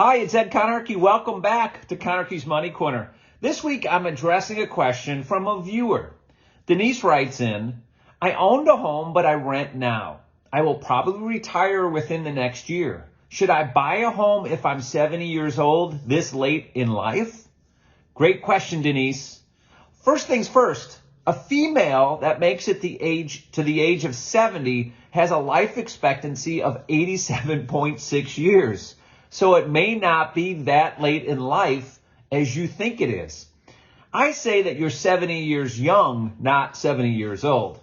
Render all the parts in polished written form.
Hi, it's Ed Conarchy. Welcome back to Conarchy's Money Corner. This week, I'm addressing a question from a viewer. Denise writes in, I owned a home, but I rent now. I will probably retire within the next year. Should I buy a home if I'm 70 years old this late in life? Great question, Denise. First things first, a female that makes it to the age of 70 has a life expectancy of 87.6 years. So it may not be that late in life as you think it is. I say that you're 70 years young, not 70 years old.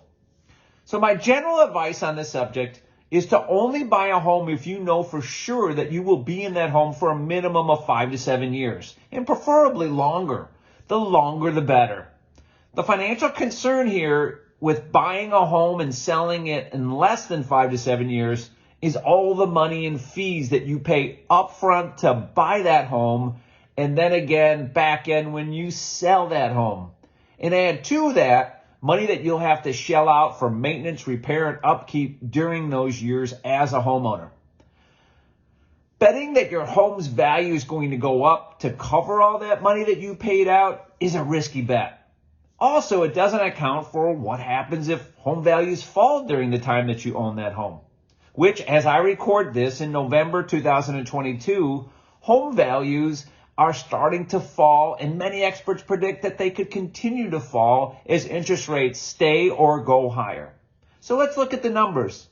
So my general advice on this subject is to only buy a home if you know for sure that you will be in that home for a minimum of 5 to 7 years, and preferably longer. The longer, the better. The financial concern here with buying a home and selling it in less than 5 to 7 years is all the money and fees that you pay upfront to buy that home, and then again back end when you sell that home. And add to that, money that you'll have to shell out for maintenance, repair, and upkeep during those years as a homeowner. Betting that your home's value is going to go up to cover all that money that you paid out is a risky bet. Also, it doesn't account for what happens if home values fall during the time that you own that home, which, as I record this in November 2022, home values are starting to fall, and many experts predict that they could continue to fall as interest rates stay or go higher. So let's look at the numbers.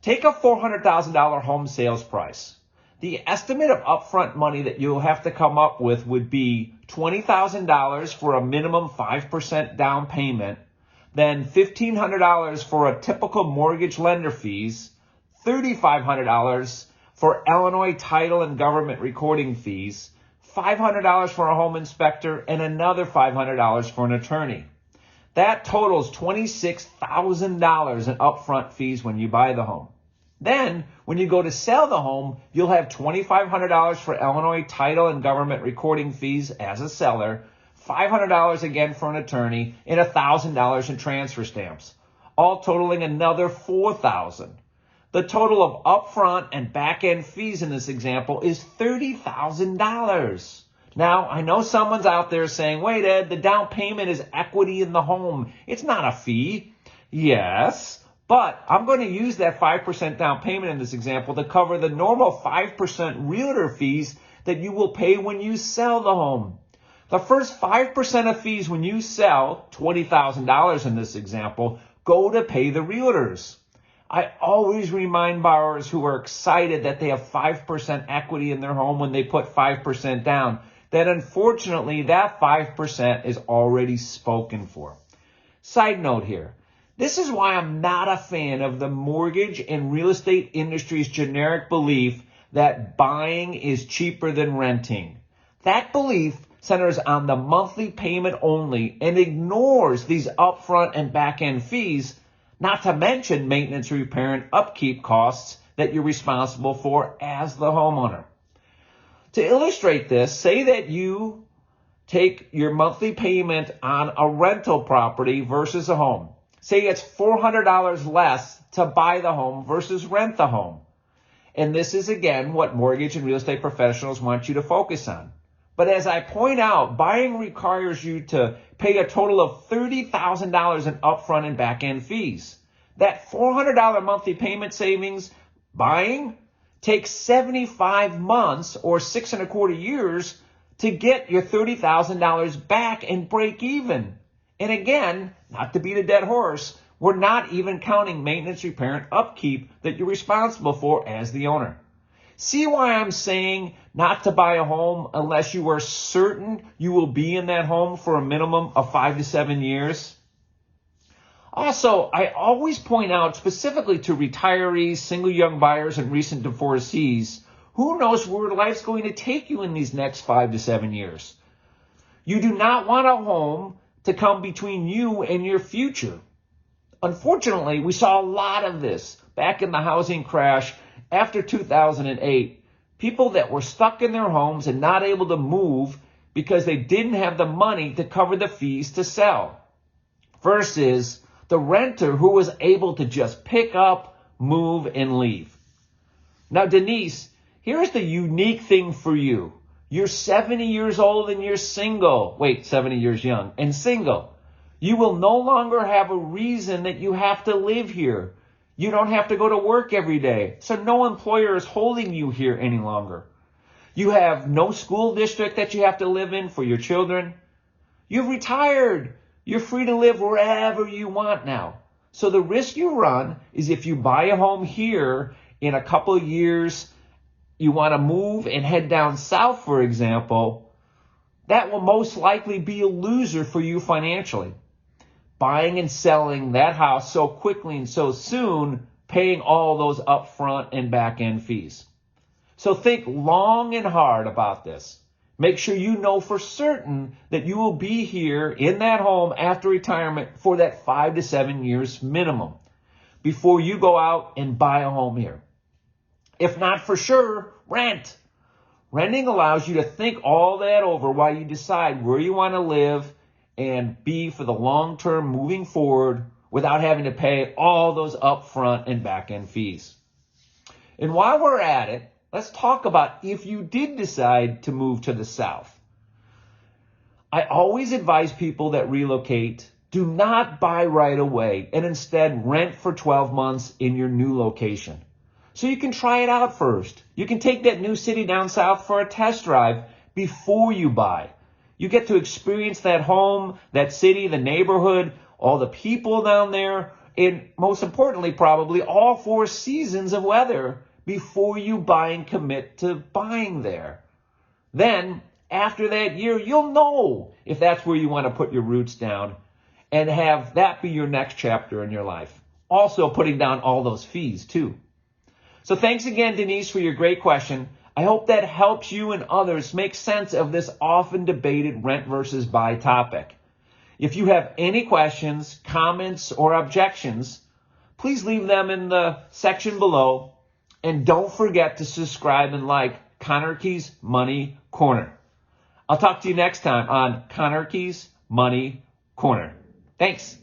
Take a $400,000 home sales price. The estimate of upfront money that you'll have to come up with would be $20,000 for a minimum 5% down payment, then $1,500 for a typical mortgage lender fees, $3,500 for Illinois title and government recording fees, $500 for a home inspector, and another $500 for an attorney. That totals $26,000 in upfront fees when you buy the home. Then, when you go to sell the home, you'll have $2,500 for Illinois title and government recording fees as a seller, $500 again for an attorney, and $1,000 in transfer stamps, all totaling another $4,000. The total of upfront and back-end fees in this example is $30,000. Now, I know someone's out there saying, wait, Ed, the down payment is equity in the home. It's not a fee. Yes, but I'm going to use that 5% down payment in this example to cover the normal 5% realtor fees that you will pay when you sell the home. The first 5% of fees when you sell, $20,000 in this example, go to pay the realtors. I always remind borrowers who are excited that they have 5% equity in their home when they put 5% down, that unfortunately that 5% is already spoken for. Side note here, this is why I'm not a fan of the mortgage and real estate industry's generic belief that buying is cheaper than renting. That belief centers on the monthly payment only and ignores these upfront and back-end fees, not to mention maintenance, repair, and upkeep costs that you're responsible for as the homeowner. To illustrate this, say that you take your monthly payment on a rental property versus a home. Say it's $400 less to buy the home versus rent the home. And this is, again, what mortgage and real estate professionals want you to focus on. But as I point out, buying requires you to pay a total of $30,000 in upfront and back-end fees. That $400 monthly payment savings, buying, takes 75 months or 6.25 years to get your $30,000 back and break even. And again, not to beat a dead horse, we're not even counting maintenance, repair, and upkeep that you're responsible for as the owner. See why I'm saying not to buy a home unless you are certain you will be in that home for a minimum of 5 to 7 years? Also, I always point out specifically to retirees, single young buyers, and recent divorcees, who knows where life's going to take you in these next 5 to 7 years. You do not want a home to come between you and your future. Unfortunately, we saw a lot of this back in the housing crash after 2008. People that were stuck in their homes and not able to move because they didn't have the money to cover the fees to sell, versus the renter who was able to just pick up, move, and leave. Now, Denise, Here's the unique thing for you. You're 70 years old and you're single. Wait, 70 years young and single. You will no longer have a reason that you have to live here. You don't have to go to work every day. So no employer is holding you here any longer. You have no school district that you have to live in for your children. You've retired. You're free to live wherever you want now. So the risk you run is if you buy a home here in a couple of years, you want to move and head down south, for example, that will most likely be a loser for you financially. Buying and selling that house so quickly and so soon, paying all those upfront and back-end fees. So think long and hard about this. Make sure you know for certain that you will be here in that home after retirement for that 5 to 7 years minimum before you go out and buy a home here. If not for sure, rent. Renting allows you to think all that over while you decide where you want to live and be for the long term moving forward without having to pay all those upfront and back-end fees. And while we're at it, let's talk about if you did decide to move to the south. I always advise people that relocate, do not buy right away and instead rent for 12 months in your new location. So you can try it out first. You can take that new city down south for a test drive before you buy. You get to experience that home, that city, the neighborhood, all the people down there, and most importantly, probably all 4 seasons of weather before you buy and commit to buying there. Then, after that year, you'll know if that's where you want to put your roots down and have that be your next chapter in your life. Also putting down all those fees too. So thanks again, Denise, for your great question. I hope that helps you and others make sense of this often debated rent versus buy topic. If you have any questions, comments, or objections, please leave them in the section below. And don't forget to subscribe and like Conarchy's Money Corner. I'll talk to you next time on Conarchy's Money Corner. Thanks.